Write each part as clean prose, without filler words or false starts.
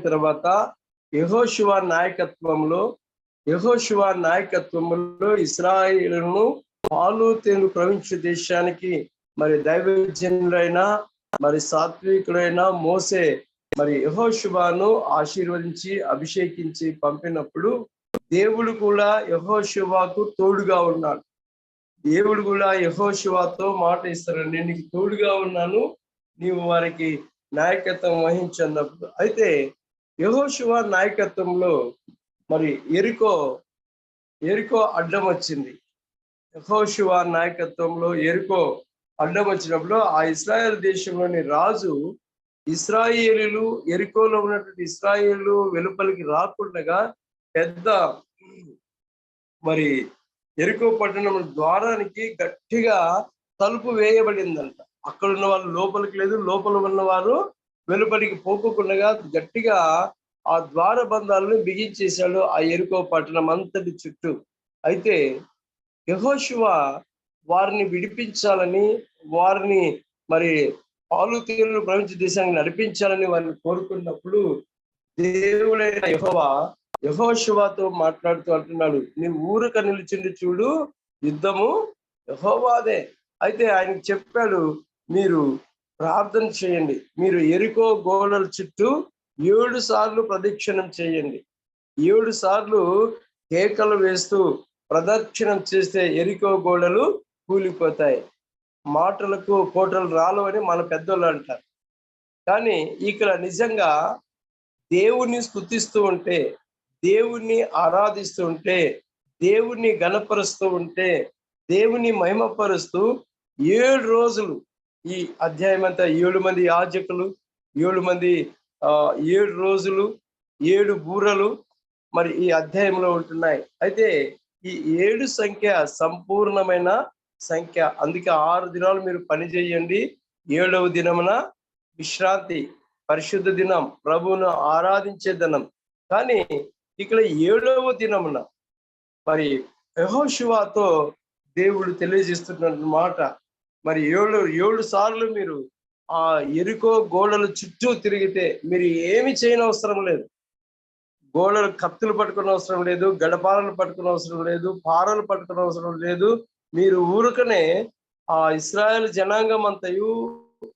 తర్వాత యెహోషువ నాయకత్వంలో ఇశ్రాయేలును పాలు తేనెలు ప్రవహించే దేశానికి మరి దైవజనులైన మరి సాత్వికుడైన మోసే మరి యెహోషువను ఆశీర్వదించి అభిషేకించి పంపినప్పుడు దేవుడు కూడా యెహోషువకు తోడుగా ఉన్నాడు. దేవుడు కూడా యెహోషువతో మాట ఇస్తాడు, నేను నీకు తోడుగా ఉన్నాను, నీవు వారికి నాయకత్వం వహించన్నప్పుడు. అయితే యెహోషువ నాయకత్వంలో మరి ఎరికో అడ్డం వచ్చింది. యెహోషువ నాయకత్వంలో ఎరికో అడ్డం వచ్చినప్పుడు ఆ ఇశ్రాయేల్ దేశంలోని రాజు ఇశ్రాయేలీలు ఎరికోలో ఉన్నటువంటి ఇశ్రాయేలు వెలుపలికి రాకుండా పెద్ద మరి ఎరికో పట్టణం ద్వారానికి గట్టిగా తలుపు వేయబడిందంట. అక్కడ ఉన్న వాళ్ళు లోపలికి లేదు, లోపల ఉన్నవారు వెలుపలికి పోకుండా గట్టిగా ఆ ద్వార బంధాలను బిగించేశాడు ఆ ఎరికో పట్టణం అంతటి చుట్టూ. అయితే యెహోషువ వారిని విడిపించాలని, వారిని మరి పాలు తేనెలు ప్రవహించే దేశానికి నడిపించాలని వారిని కోరుకున్నప్పుడు దేవుడైన యెహోవా యెహోషువతో మాట్లాడుతూ అంటున్నాడు, నీ ఊరక నిలిచిండి చూడు, యుద్ధము యెహోవాదే. అయితే ఆయనకు చెప్పాడు, మీరు ప్రార్థన చేయండి, మీరు ఎరికో గోడల చుట్టూ 7 సార్లు ప్రదక్షిణం చేయండి. 7 సార్లు కేకలు వేస్తూ ప్రదక్షిణం చేస్తే ఎరికో గోడలు కూలిపోతాయి. మాటలకు కోటలు రాలు అని మన పెద్దోళ్ళు అంటారు. కానీ ఇక్కడ నిజంగా దేవుణ్ణి స్తుతిస్తూ ఉంటే, దేవుణ్ణి ఆరాధిస్తూ ఉంటే, దేవుణ్ణి గణపరుస్తూ ఉంటే, దేవుని మహిమపరుస్తూ 7 రోజులు ఈ అధ్యాయం అంతా 7 మంది యాజకులు, 7 మంది 7 రోజులు 7 బూరలు మరి ఈ అధ్యాయంలో ఉంటున్నాయి. అయితే ఈ 7 సంఖ్య సంపూర్ణమైన సంఖ్య. అందుకే 6 దినాలు మీరు పని చేయండి, 7వ దినమున విశ్రాంతి, పరిశుద్ధ దినం, ప్రభువును ఆరాధించే దినం. కానీ ఇక్కడ 7వ దినమున మరి యెహోషువతో దేవుడు తెలియజేస్తున్న మాట, మరి 7 సార్లు మీరు ఆ ఎరికో గోడల చుట్టూ తిరిగితే మీరు ఏమి చేయనవసరం లేదు. గోడలు కత్తులు పట్టుకునే అవసరం లేదు, గడపాలను పట్టుకునే అవసరం లేదు, పారలు పట్టుకునే అవసరం లేదు. మీరు ఊరుకనే ఆ ఇశ్రాయేల్ జనాంగం అంతయు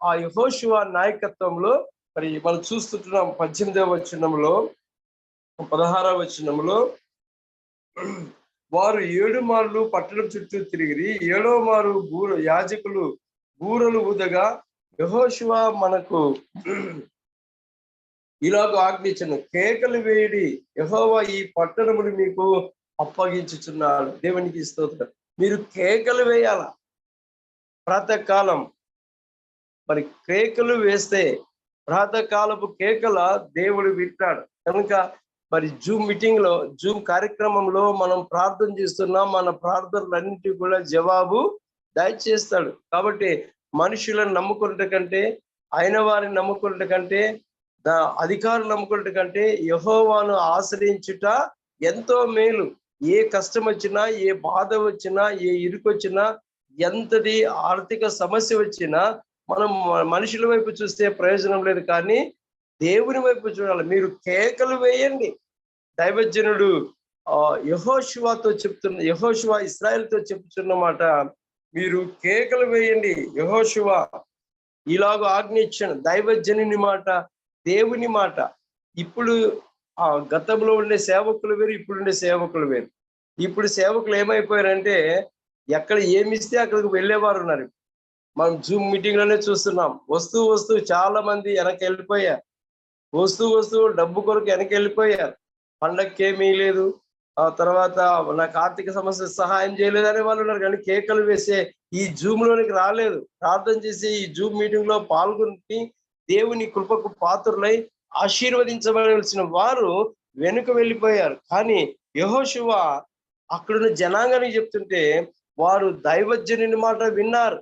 ఆ యెహోషువ నాయకత్వంలో మరి మనం చూస్తుంటున్నాం. 18వ వచనంలో 16వ వచనంలో వారు 7 మార్లు పట్టణం చుట్టూ తిరిగి 7వ మారు యాజకులు బూరలు ఊదగా యెహోషువ మనకు ఇలాగ ఆజ్ఞించను, కేకలు వేయడి, యెహోవా ఈ పట్టణమును మీకు అప్పగించుచున్నాడు. దేవునికి స్తోత్రం. మీరు కేకలు వేయాల ప్రాతకాలం. మరి కేకలు వేస్తే ప్రాతకాలపు కేకల దేవుడు వింటాడు. కనుక మరి జూమ్ కార్యక్రమంలో మనం ప్రార్థన చేస్తున్నాం, మన ప్రార్థనలన్నిటికీ కూడా జవాబు దయచేస్తాడు. కాబట్టి మనుషులను నమ్ముకున్నట కంటే, అయిన వారిని నమ్ముకున్నట కంటే, అధికారులు నమ్ముకున్నట కంటే యెహోవాను ఆశ్రయించుట ఎంతో మేలు. ఏ కష్టం వచ్చినా, ఏ బాధ వచ్చినా, ఏ ఇరుకు వచ్చినా, ఎంతటి ఆర్థిక సమస్య వచ్చినా మనం మనుషుల వైపు చూస్తే ప్రయోజనం లేదు, కానీ దేవుని వైపు చూడాలి. మీరు కేకలు వేయండి. దైవజనుడు యెహోషువ ఇశ్రాయేలుతో చెప్తున్నమాట, మీరు కేకలు వేయండి. యెహోషువ ఇలాగ ఆజ్ఞ ఇచ్చాను. దైవజనుని మాట, దేవుని మాట. ఇప్పుడు గతంలో ఉండే సేవకులు వేరు, ఇప్పుడు ఉండే సేవకులు వేరు. ఇప్పుడు సేవకులు ఏమైపోయారంటే ఎక్కడ ఏమిస్తే అక్కడికి వెళ్ళేవారు ఉన్నారు. మనం జూమ్ మీటింగ్ లోనే చూస్తున్నాం. వస్తూ చాలా మంది వెనక్కి వెళ్ళిపోయారు. వస్తూ డబ్బు కొరకు వెనక్కి వెళ్ళిపోయారు. పండగకి ఏమీ లేదు, ఆ తర్వాత నాకు ఆర్థిక సమస్య సహాయం చేయలేదు అనే వాళ్ళు ఉన్నారు. కానీ కేకలు వేసే ఈ జూమ్ లోనికి రాలేదు. ప్రార్థన చేసి ఈ జూమ్ మీటింగ్ లో పాల్గొని దేవుని కృపకు పాత్రులై ఆశీర్వదించబడాల్సిన వారు వెనుక వెళ్ళిపోయారు. కానీ యెహోషువ అక్కడున్న జనాంగానికి చెప్తుంటే వారు దైవజనుని మాట విన్నారు,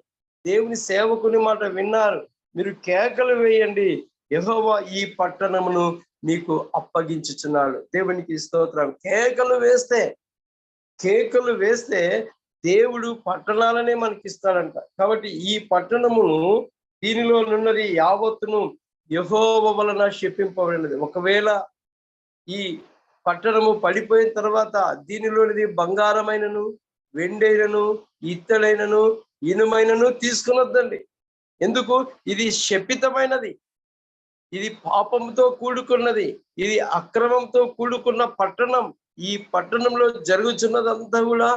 దేవుని సేవకుని మాట విన్నారు. మీరు కేకలు వేయండి, యెహోవా ఈ పట్టణమును మీకు అప్పగించుచున్నాడు. దేవునికి స్తోత్రం. కేకలు వేస్తే దేవుడు పట్టణాలనే మనకి ఇస్తాడంట. కాబట్టి ఈ పట్టణమును, దీనిలో ఉన్నది యావత్తును యెహోవా వలన శపింపబడినది. ఒకవేళ ఈ పట్టణము పడిపోయిన తర్వాత దీనిలోనిది బంగారమైనను, వెండైనను, ఇత్తడైనను, ఇనుమైనను తీసుకునొద్దండి. ఎందుకు? ఇది శపితమైనది, ఇది పాపంతో కూడుకున్నది, ఇది అక్రమంతో కూడుకున్న పట్టణం. ఈ పట్టణంలో జరుగుతున్నదంతా కూడా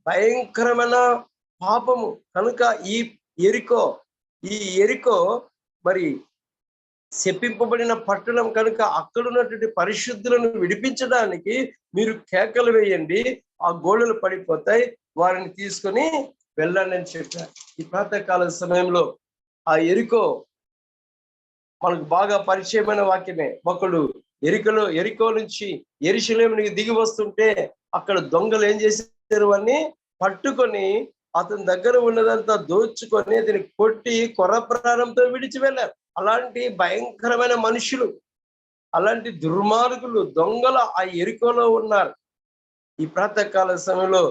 భయంకరమైన పాపము. కనుక ఈ ఎరికో ఈ ఎరికో మరి శపింపబడిన పట్టణం కనుక అక్కడ ఉన్నటువంటి పరిశుద్ధులను విడిపించడానికి మీరు కేకలు వేయండి, ఆ గోడలు పడిపోతాయి, వారిని తీసుకొని వెళ్ళండి అని చెప్పారు. ఈ ప్రాతకాల సమయంలో ఆ ఎరికో మనకు బాగా పరిచయమైన వాక్యమే. ఒకడు ఎరికో నుంచి యెరూషలేమునికి దిగి వస్తుంటే అక్కడ దొంగలు ఏం చేశారు, అని పట్టుకొని అతని దగ్గర ఉన్నదంతా దోచుకొని అతని కొట్టి కొర ప్రాణంతో విడిచి వెళ్ళారు. అలాంటి భయంకరమైన మనుషులు, అలాంటి దుర్మార్గులు, దొంగలు ఆ యెరికోలో ఉన్నారు. ఈ ప్రాతకాల సమయంలో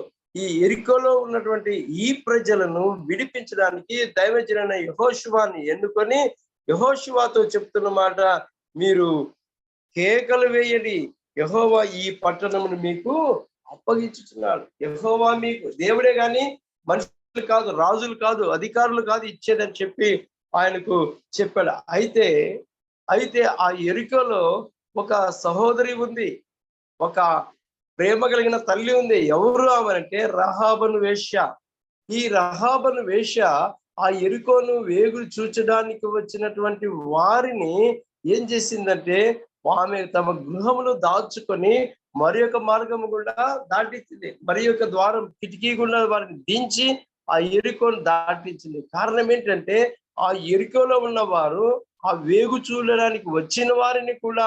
ఈ యెరికోలో ఉన్నటువంటి ఈ ప్రజలను విడిపించడానికి దైవజనుడైన యెహోషువని ఎన్నుకొని యెహోషువతో చెప్తున్న మాట, మీరు కేకలు వేయడి, యెహోవా ఈ పట్టణమును మీకు అప్పగించుచున్నాడు. యెహోవా మీకు దేవుడే గాని మనుషులు కాదు, రాజులు కాదు, అధికారులు కాదు ఇచ్చేదని చెప్పి ఆయనకు చెప్పాడు. అయితే ఆ యెరికోలో ఒక సహోదరి ఉంది, ఒక ప్రేమ కలిగిన తల్లి ఉంది. ఎవరు ఆమె అంటే రహాబను వేశ్య. ఈ రహాబను వేశ్య ఆ యెరికోను వేగులు చూచడానికి వచ్చినటువంటి వారిని ఏం చేసిందంటే, ఆమె తమ గృహములో దాచుకొని మరి యొక్క మార్గము గుండా దాటించింది. మరి యొక్క ద్వారం కిటికీ గుండా వారిని దించి ఆ యెరికోను దాటించింది. కారణం ఏంటంటే, ఆ యెరికోలో ఉన్న వారు ఆ వేగు చూడడానికి వచ్చిన వారిని కూడా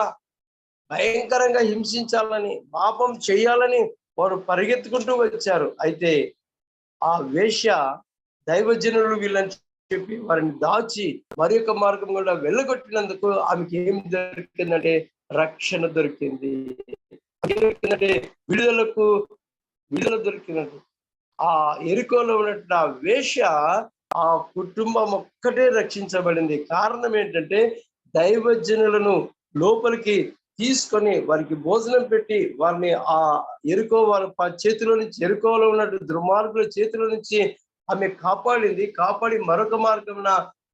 భయంకరంగా హింసించాలని, పాపం చేయాలని వారు పరిగెత్తుకుంటూ వచ్చారు. అయితే ఆ వేశ్య దైవజనులు వీళ్ళని చెప్పి వారిని దాచి మరి యొక్క మార్గం కూడా వెళ్ళగొట్టినందుకు ఆమెకి ఏం దొరికిందంటే రక్షణ దొరికింది. దొరికిందంటే విడుదల దొరికినట్టు. ఆ యెరికోలో ఉన్నట్టు ఆ వేశ్య, ఆ కుటుంబం ఒక్కటే రక్షించబడింది. కారణం ఏంటంటే దైవజనులను లోపలికి తీసుకొని వారికి భోజనం పెట్టి వారిని ఆ యెరికో వారి చేతిలో నుంచి, యెరికోలో ఉన్నట్టు దుర్మార్గుల చేతిలో నుంచి ఆమె కాపాడి మరొక మార్గంన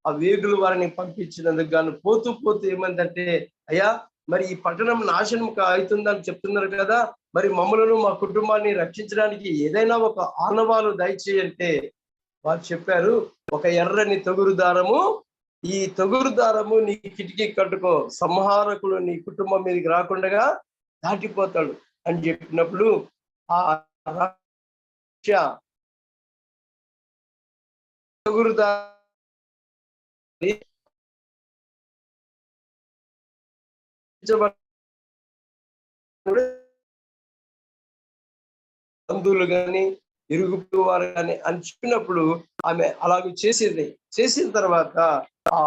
ఆ వేగులు వారిని పంపించినందుకు గాను పోతూ ఏమందంటే, అయ్యా మరి ఈ పట్టణం నాశనం అవుతుందని చెప్తున్నారు కదా, మరి మమ్మలను మా కుటుంబాన్ని రక్షించడానికి ఏదైనా ఒక ఆనవాలు దయచేయంటే వారు చెప్పారు, ఒక ఎర్రని తొగురు దారము, ఈ తొగురు దారము నీ కిటికీ కట్టుకో, సంహారకుడు నీ కుటుంబం మీదకి రాకుండా దాటిపోతాడు అని చెప్పినప్పుడు ఆ తొగురు బంధువులు కానీ ఇరుగు వారు కానీ అని చెప్పినప్పుడు ఆమె అలాగే చేసిన తర్వాత ఆ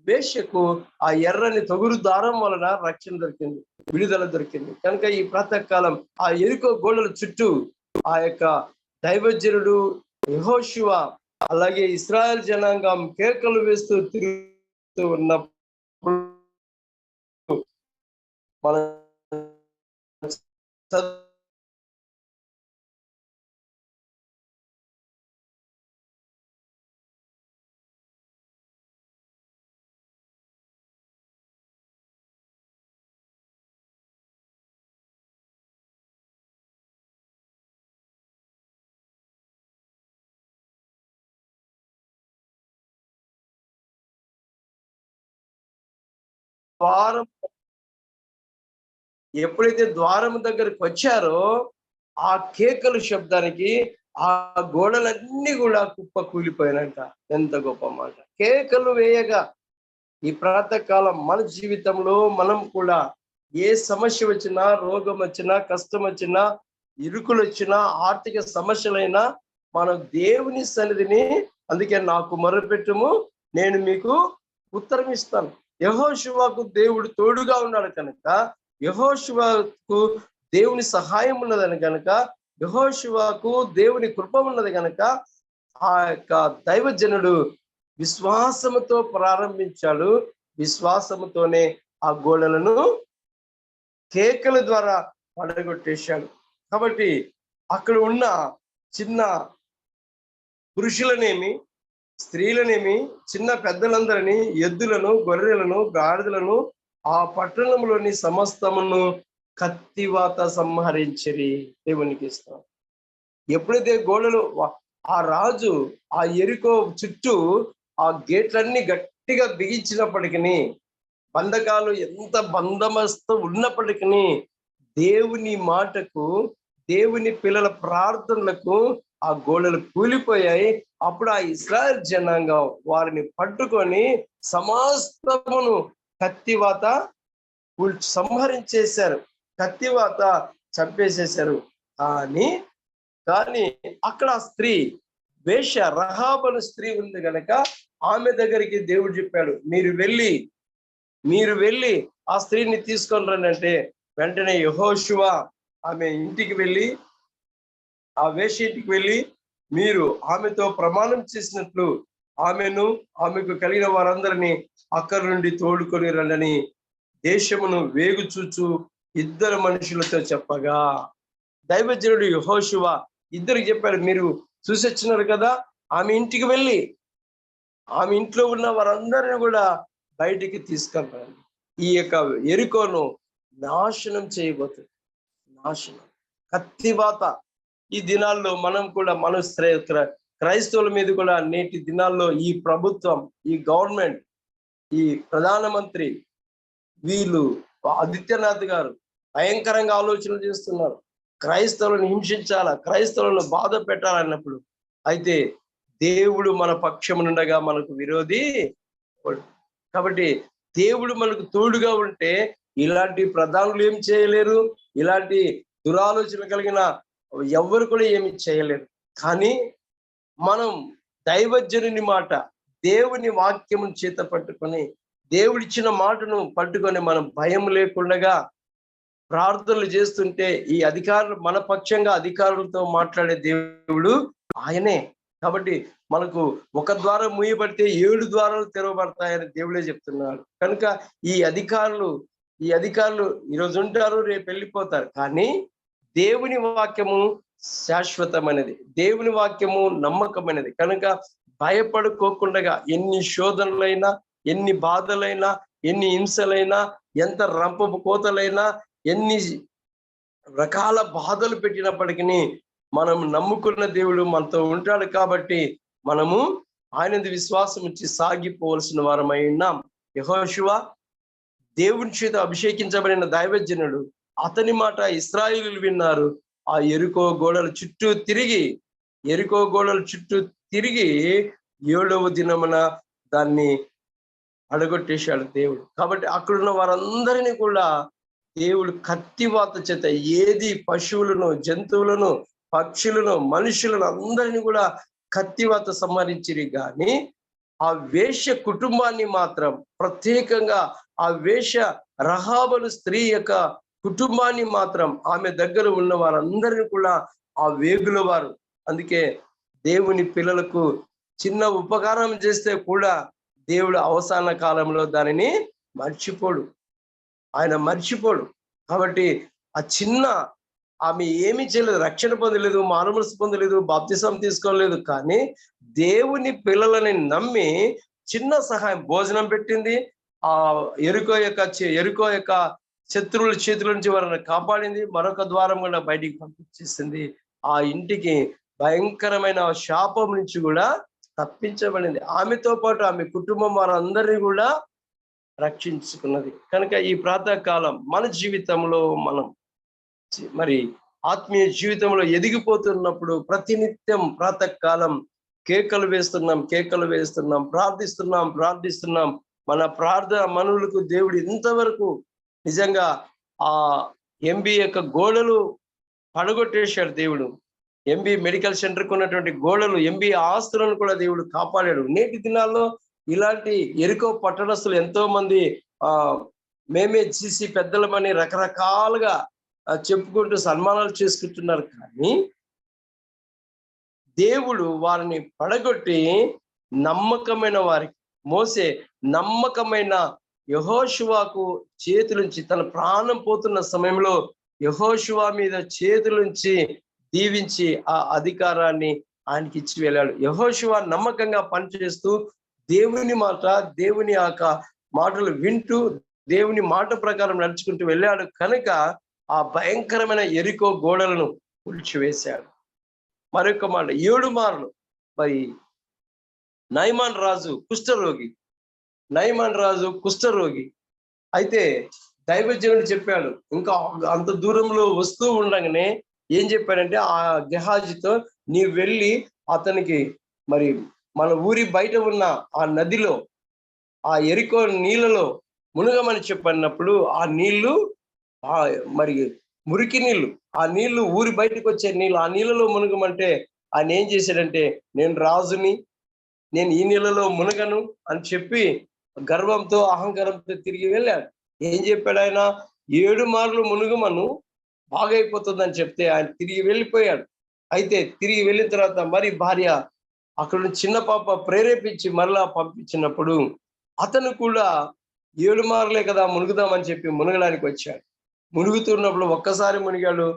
వేశ్యకు ఆ ఎర్రని తొగురు దారం వలన రక్షణ దొరికింది, విడుదల దొరికింది. కనుక ఈ ప్రాతకాలం ఆ యెరికో గోడల చుట్టూ ఆ యొక్క దైవజనుడు యెహోషువ అలాగే ఇశ్రాయేల్ జనాంగం కేకలు వేస్తూ తిరుగుతూ ఉన్నప్పుడు మన ద్వారం ఎప్పుడైతే ద్వారం దగ్గరికి వచ్చారో ఆ కేకల శబ్దానికి ఆ గోడలన్నీ కూడా కుప్ప కూలిపోయినంట. ఎంత గొప్ప మాట! కేకలు వేయగా ఈ ప్రాతకాలం మన జీవితంలో మనం కూడా ఏ సమస్య వచ్చినా, రోగం వచ్చినా, కష్టం వచ్చినా, ఇరుకులు వచ్చినా, ఆర్థిక సమస్యలైనా మనం దేవుని సన్నిధిని, అందుకే నాకు మొరపెట్టుము నేను మీకు ఉత్తరం ఇస్తాను. యెహోషువకు దేవుడు తోడుగా ఉన్నాడు కనుక, యెహోషువకు దేవుని సహాయం ఉన్నదని కనుక, యెహోషువకు దేవుని కృప ఉన్నది కనుక ఆ యొక్క దైవజనుడు విశ్వాసముతో ప్రారంభించాడు. విశ్వాసముతోనే ఆ గోడలను కేకల ద్వారా పడగొట్టేశాడు. కాబట్టి అక్కడ ఉన్న చిన్న పురుషులనేమి, స్త్రీలనేమి, చిన్న పెద్దలందరినీ, ఎద్దులను, గొర్రెలను, గాడిదలను, ఆ పట్టణంలోని సమస్తమును కత్తివాత సంహరించిరి. దేవునికి ఇస్తాం. ఎప్పుడైతే గోడలు ఆ రాజు ఆ యెరికో చుట్టూ ఆ గేట్లన్నీ గట్టిగా బిగించినప్పటికీ, బంధకాలు ఎంత బందోబస్తు ఉన్నప్పటికీ, దేవుని మాటకు, దేవుని పిల్లల ప్రార్థనలకు ఆ గోడలు కూలిపోయాయి. అప్పుడు ఆ ఇశ్రాయేల్ జనాంగం వారిని పట్టుకొని సమస్తమును కత్తివాత సంహరించేశారు, కత్తివాత చంపేసేశారు. కానీ అక్కడ స్త్రీ వేష రహాబను స్త్రీ ఉంది కనుక ఆమె దగ్గరికి దేవుడు చెప్పాడు, మీరు వెళ్ళి ఆ స్త్రీని తీసుకొని రండి అంటే, వెంటనే యెహోషువ ఆమె ఇంటికి వెళ్ళి, ఆ వేష ఇంటికి వెళ్ళి, మీరు ఆమెతో ప్రమాణం చేసినట్లు ఆమెకు కలిగిన వారందరినీ అక్కడి నుండి తోడుకొని రండని దేశమును వేగు చూచు ఇద్దరు మనుషులతో చెప్పగా, దైవజనుడు యెహోషువ ఇద్దరికి చెప్పాడు, మీరు చూసొచ్చినారు కదా, ఆమె ఇంటికి వెళ్ళి ఆమె ఇంట్లో ఉన్న వారందరిని కూడా బయటికి తీసుకెళ్ళండి. ఈ యొక్క యెరికోను నాశనం చేయబోతుంది. నాశనం, కత్తివాత. ఈ దినాల్లో మనం కూడా క్రైస్తవుల మీద కూడా నేటి దినాల్లో ఈ ప్రభుత్వం, ఈ గవర్నమెంట్, ఈ ప్రధానమంత్రి వీళ్ళు ఆదిత్యనాథ్ గారు భయంకరంగా ఆలోచనలు చేస్తున్నారు. క్రైస్తవులను హింసించాలా, క్రైస్తవులను బాధ పెట్టాలన్నప్పుడు, అయితే దేవుడు మన పక్షమునుండగా మనకు విరోధి. కాబట్టి దేవుడు మనకు తోడుగా ఉంటే ఇలాంటి ప్రధానులు ఏం చేయలేరు, ఇలాంటి దురాలోచన కలిగిన ఎవ్వరు కూడా ఏమి చేయలేరు. కానీ మనం దైవజనుని మాట, దేవుని వాక్యమును చేత పట్టుకొని, దేవుడిచ్చిన మాటను పట్టుకొని మనం భయం లేకుండా ప్రార్థనలు చేస్తుంటే, ఈ అధికారులు మన పక్షంగా అధికారులతో మాట్లాడే దేవుడు ఆయనే. కాబట్టి మనకు ఒక ద్వారం మూయబడితే 7 ద్వారాలు తెరవబడతాయని దేవుడే చెప్తున్నాడు. కనుక ఈ అధికారులు ఈరోజు ఉంటారు, రేపు వెళ్ళిపోతారు. కానీ దేవుని వాక్యము శాశ్వతమైనది, దేవుని వాక్యము నమ్మకమైనది. కనుక భయపడుకోకుండా ఎన్ని శోధనలైనా, ఎన్ని బాధలైనా, ఎన్ని హింసలైనా, ఎంత రంపపు కోతలైనా, ఎన్ని రకాల బాధలు పెట్టినప్పటికీ మనం నమ్ముకున్న దేవుడు మనతో ఉంటాడు. కాబట్టి మనము ఆయనది విశ్వాసం ఇచ్చి సాగిపోవలసిన వారమై ఉన్నాం. యెహోషువ దేవుని చేత అభిషేకించబడిన దైవజనుడు, అతని మాట ఇశ్రాయేలీయులు విన్నారు. ఆ యెరికో గోడల చుట్టూ తిరిగి 7వ దినమున దాన్ని అడగొట్టేశాడు దేవుడు. కాబట్టి అక్కడున్న వారందరినీ కూడా దేవుడు కత్తివాత చేత, ఏది పశువులను, జంతువులను, పక్షులను, మనుషులను అందరినీ కూడా కత్తివాత సంహరించిరి. కానీ ఆ వేశ్య కుటుంబాన్ని మాత్రం, ప్రత్యేకంగా ఆ వేశ్య రహాబను స్త్రీ యొక్క కుటుంబాన్ని మాత్రం, ఆమె దగ్గర ఉన్న వారందరినీ కూడా ఆ వేగుల వారు. అందుకే దేవుని పిల్లలకు చిన్న ఉపకారం చేస్తే కూడా దేవుడు అవసాన కాలంలో దానిని మర్చిపోడు, ఆయన మర్చిపోడు. కాబట్టి ఆ చిన్న ఆమె ఏమీ చేయలేదు, రక్షణ పొందలేదు, మారుమనసు పొందలేదు, బాప్తిసం తీసుకోలేదు. కానీ దేవుని పిల్లలని నమ్మి చిన్న సహాయం, భోజనం పెట్టింది, ఆ యెరికో యొక్క శత్రువుల చేతుల నుంచి వారిని కాపాడింది, మరొక ద్వారం కూడా బయటికి పంపించేసింది. ఆ ఇంటికి భయంకరమైన శాపం నుంచి కూడా తప్పించబడింది. ఆమెతో పాటు ఆమె కుటుంబం వారందరినీ కూడా రక్షించుకున్నది. కనుక ఈ ప్రాతకాలం మన జీవితంలో మనం మరి ఆత్మీయ జీవితంలో ఎదిగిపోతున్నప్పుడు ప్రతినిత్యం ప్రాతకాలం కేకలు వేస్తున్నాం, ప్రార్థిస్తున్నాం. మన ప్రార్థన మనులకు దేవుడు ఇంతవరకు నిజంగా ఆ ఎంబీ యొక్క గోడలు పడగొట్టేశాడు దేవుడు. ఎంబీ మెడికల్ సెంటర్కి ఉన్నటువంటి గోడలు, ఎంబీ ఆస్తులను కూడా దేవుడు కాపాడాడు. నేటి దినాల్లో ఇలాంటి యెరికో పట్టణస్తులు ఎంతో మంది మేమే జీసీ పెద్దలమని రకరకాలుగా చెప్పుకుంటూ సన్మానాలు చేసుకుంటున్నారు. కానీ దేవుడు వారిని పడగొట్టి నమ్మకమైన వారికి, మోసే నమ్మకమైన యెహోషువకు చేతులుంచి, తన ప్రాణం పోతున్న సమయంలో యెహోషువ మీద చేతులుంచి దీవించి ఆ అధికారాన్ని ఆయనకి ఇచ్చి వెళ్ళాడు. యెహోషువ నమ్మకంగా పనిచేస్తూ దేవుని మాట, దేవుని యొక్క మాటలు వింటూ దేవుని మాట ప్రకారం నడుచుకుంటూ వెళ్ళాడు కనుక ఆ భయంకరమైన ఎరికో గోడలను కూల్చివేశాడు. మరొక మాట, 7 మార్లు మరి నయమాన్ రాజు కుష్ఠరోగి అయితే దైవజనుడు చెప్పాడు. ఇంకా అంత దూరంలో వస్తూ ఉండగానే ఏం చెప్పాడంటే ఆ గెహాజీతో, నీవు వెళ్ళి అతనికి మరి మన ఊరి బయట ఉన్న ఆ నదిలో, ఆ ఎరికో నీళ్ళలో మునగమని చెప్పినప్పుడు ఆ నీళ్లు మరి మురికి నీళ్లు, ఆ నీళ్లు ఊరి బయటకు వచ్చే నీళ్ళు, ఆ నీళ్ళలో మునగమంటే ఆయన ఏం చేశాడంటే, నేను రాజుని, నేను ఈ నీళ్ళలో మునగను అని చెప్పి గర్వంతో అహంకారంతో తిరిగి వెళ్ళాడు. ఏం చెప్పాడు ఆయన? 7 మార్లు మునుగమను, బాగైపోతుందని చెప్తే ఆయన తిరిగి వెళ్ళిపోయాడు. అయితే తిరిగి వెళ్ళిన తర్వాత మరి భార్య అక్కడ చిన్న పాప ప్రేరేపించి మరలా పంపించినప్పుడు అతను కూడా 7 మార్లే కదా మునుగుదామని చెప్పి మునగడానికి వచ్చాడు. మునుగుతున్నప్పుడు ఒక్కసారి మునిగాడు,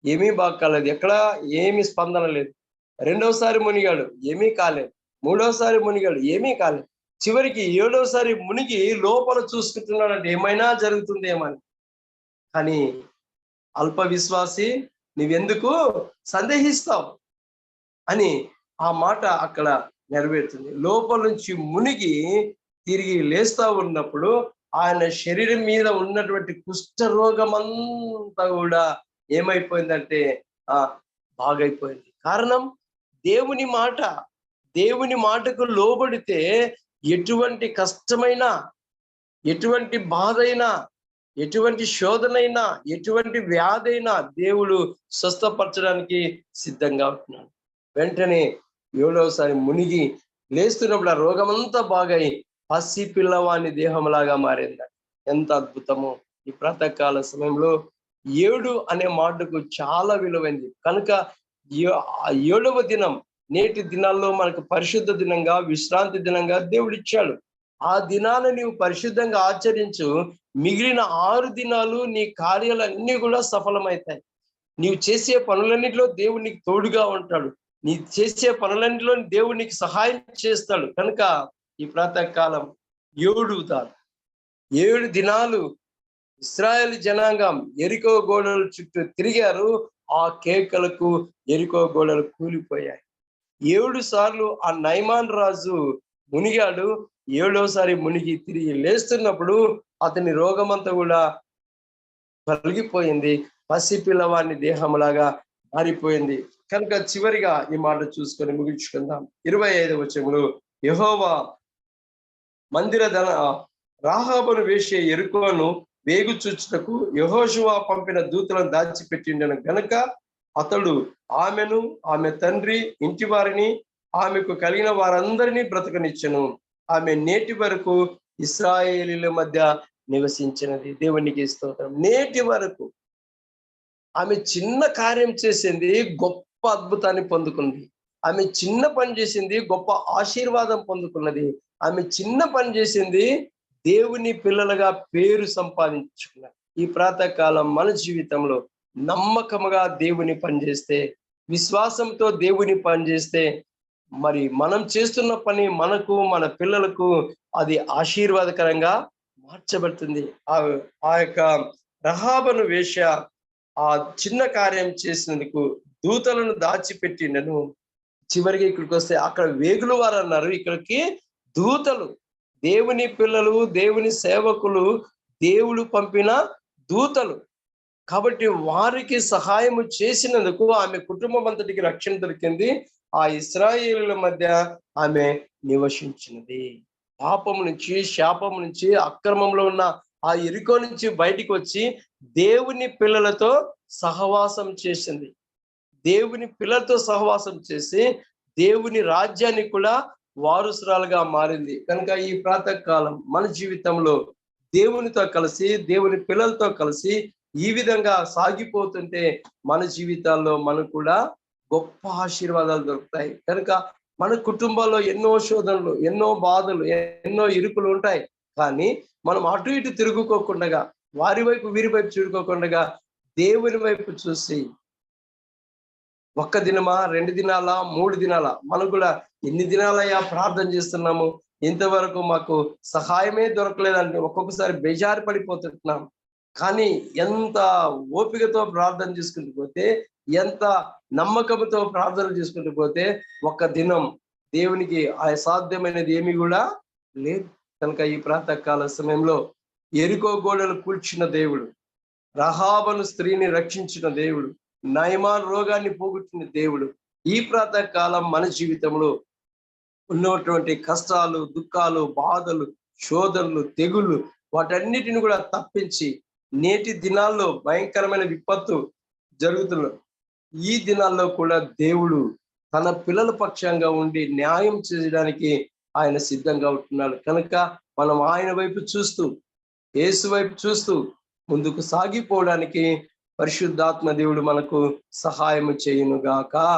ఏమీ బాగా కాలేదు, ఎక్కడా ఏమీ స్పందన లేదు. రెండవసారి మునిగాడు, ఏమీ కాలేదు. మూడవసారి మునిగాడు, ఏమీ కాలేదు. చివరికి 7వసారి మునిగి లోపల చూసుకుంటున్నాడంటే ఏమైనా జరుగుతుందేమని. కానీ అల్ప విశ్వాసి, నీవెందుకు సందేహిస్తావు అని ఆ మాట అక్కడ నెరవేరుతుంది. లోపల నుంచి మునిగి తిరిగి లేస్తా ఉన్నప్పుడు ఆయన శరీరం మీద ఉన్నటువంటి కుష్ఠరోగం అంతా కూడా ఏమైపోయిందంటే బాగైపోయింది. కారణం దేవుని మాటకు లోబడితే ఎటువంటి కష్టమైనా, ఎటువంటి బాధైనా, ఎటువంటి శోధనైనా, ఎటువంటి వ్యాధైనా దేవుడు స్వస్థపరచడానికి సిద్ధంగా ఉంటున్నాడు. వెంటనే 7వసారి మునిగి లేస్తున్నప్పుడు ఆ రోగమంతా బాగై పసి పిల్లవాని దేహంలాగా మారింది. ఎంత అద్భుతమో! ఈ ప్రాతకాల సమయంలో 7 అనే మాటకు చాలా విలువైంది కనుక 7వ దినం నేటి దినాల్లో మనకు పరిశుద్ధ దినంగా, విశ్రాంతి దినంగా దేవుడు ఇచ్చాడు. ఆ దినాన్ని నీవు పరిశుద్ధంగా ఆచరించు, మిగిలిన 6 దినాలు నీ కార్యాలన్నీ కూడా సఫలమవుతాయి. నీవు చేసే పనులన్నింటిలో దేవుడు నీకు తోడుగా ఉంటాడు. నీ చేసే పనులన్నింటిలో దేవుడు నీకు సహాయం చేస్తాడు. కనుక ఈ ప్రాతకాలం 7 దినాలు ఇశ్రాయేలు జనాంగం ఎరికో గోడల చుట్టూ తిరిగారు. ఆ కేకలకు ఎరికో గోడలు కూలిపోయాయి. 7 సార్లు ఆ నయమాన్ రాజు మునిగాడు. 7వసారి మునిగి తిరిగి లేస్తున్నప్పుడు అతని రోగమంతా కూడా కలిగిపోయింది. పసి పిల్లవాడిని దేహంలాగా మారిపోయింది. కనుక చివరిగా ఈ మాట చూసుకొని ముగించుకుందాం. 25వ వచనంలో, యెహోవా మందిర రాహాబును వేసే ఎరుకోను వేగుచూచుటకు యెహోషువ పంపిన దూతలను దాచిపెట్టిండెను గనుక అతడు ఆమెను, ఆమె తండ్రి, ఇంటి వారిని, ఆమెకు కలిగిన వారందరినీ బ్రతకనిచ్చెను. ఆమె నేటి వరకు ఇశ్రాయేలీల మధ్య నివసించినది. దేవునికి స్తోత్రం. నేటి వరకు ఆమె చిన్న కార్యం చేసింది, గొప్ప అద్భుతాన్ని పొందుకుంది. ఆమె చిన్న పని చేసింది, గొప్ప ఆశీర్వాదం పొందుకున్నది. ఆమె చిన్న పని చేసింది, దేవుని పిల్లలుగా పేరు సంపాదించుకున్నారు. ఈ ప్రాతకాలం మన జీవితంలో నమ్మకముగా దేవుని పనిచేస్తే, విశ్వాసంతో దేవుని పనిచేస్తే, మరి మనం చేస్తున్న పని మనకు, మన పిల్లలకు అది ఆశీర్వాదకరంగా మార్చబడుతుంది. ఆ యొక్క రహాబను వేశ్య ఆ చిన్న కార్యం చేసినందుకు దూతలను దాచిపెట్టిండను. చివరికి ఇక్కడికి వస్తే అక్కడ వేగులు వారు అన్నారు, ఇక్కడికి దూతలు, దేవుని పిల్లలు, దేవుని సేవకులు, దేవుడు పంపిన దూతలు. కాబట్టి వారికి సహాయము చేసినందుకు ఆమె కుటుంబం అంతటికి రక్షణ దొరికింది. ఆ ఇశ్రాయేలుల మధ్య ఆమె నివసించినది. పాపం నుంచి, శాపం నుంచి, అక్రమంలో ఉన్న ఆ ఎరికో నుంచి బయటికి వచ్చి దేవుని పిల్లలతో సహవాసం చేసింది. దేవుని పిల్లలతో సహవాసం చేసి దేవుని రాజ్యాన్ని కూడా వారసురాలుగా మారింది. కనుక ఈ ప్రాతకాలం మన జీవితంలో దేవునితో కలిసి, దేవుని పిల్లలతో కలిసి ఈ విధంగా సాగిపోతుంటే మన జీవితాల్లో మనకు కూడా గొప్ప ఆశీర్వాదాలు దొరుకుతాయి. కనుక మన కుటుంబాల్లో ఎన్నో శోధనలు, ఎన్నో బాధలు, ఎన్నో ఇరుకులు ఉంటాయి. కానీ మనం అటు ఇటు తిరుగుకోకుండా, వారి వైపు వీరి వైపు చూడుకోకుండా దేవుని వైపు చూసి, ఒక్క దినమా, 2 దినాలా, 3 దినాలా, మనం కూడా ఎన్ని దినాలయ్యా ప్రార్థన చేస్తున్నాము, ఇంతవరకు మాకు సహాయమే దొరకలేదంటే ఒక్కొక్కసారి బేజారు పడిపోతున్నాం. కానీ ఎంత ఓపికతో ప్రార్థన చేసుకుంటూ పోతే, ఎంత నమ్మకంతో ప్రార్థన చేసుకుంటూ పోతే, ఒక్క దినం దేవునికి అసాధ్యమైనది ఏమి కూడా లేదు. కనుక ఈ ప్రాతకాల సమయంలో ఎరికో గోడలు కూల్చిన దేవుడు, రహాబను స్త్రీని రక్షించిన దేవుడు, నయమాన్ రోగాన్ని పోగొట్టిన దేవుడు, ఈ ప్రాతకాలం మన జీవితంలో ఉన్నటువంటి కష్టాలు, దుఃఖాలు, బాధలు, శోధనలు, తెగుళ్ళు వాటన్నిటిని కూడా తప్పించి, నేటి దినాల్లో భయంకరమైన విపత్తు జరుగుతున్న ఈ దినాల్లో కూడా దేవుడు తన పిల్లల పక్షంగా ఉండి న్యాయం చేయడానికి ఆయన సిద్ధంగా ఉంటున్నాడు. కనుక మనం ఆయన వైపు చూస్తూ, యేసు వైపు చూస్తూ ముందుకు సాగిపోవడానికి పరిశుద్ధాత్మ దేవుడు మనకు సహాయం చేయునుగాక.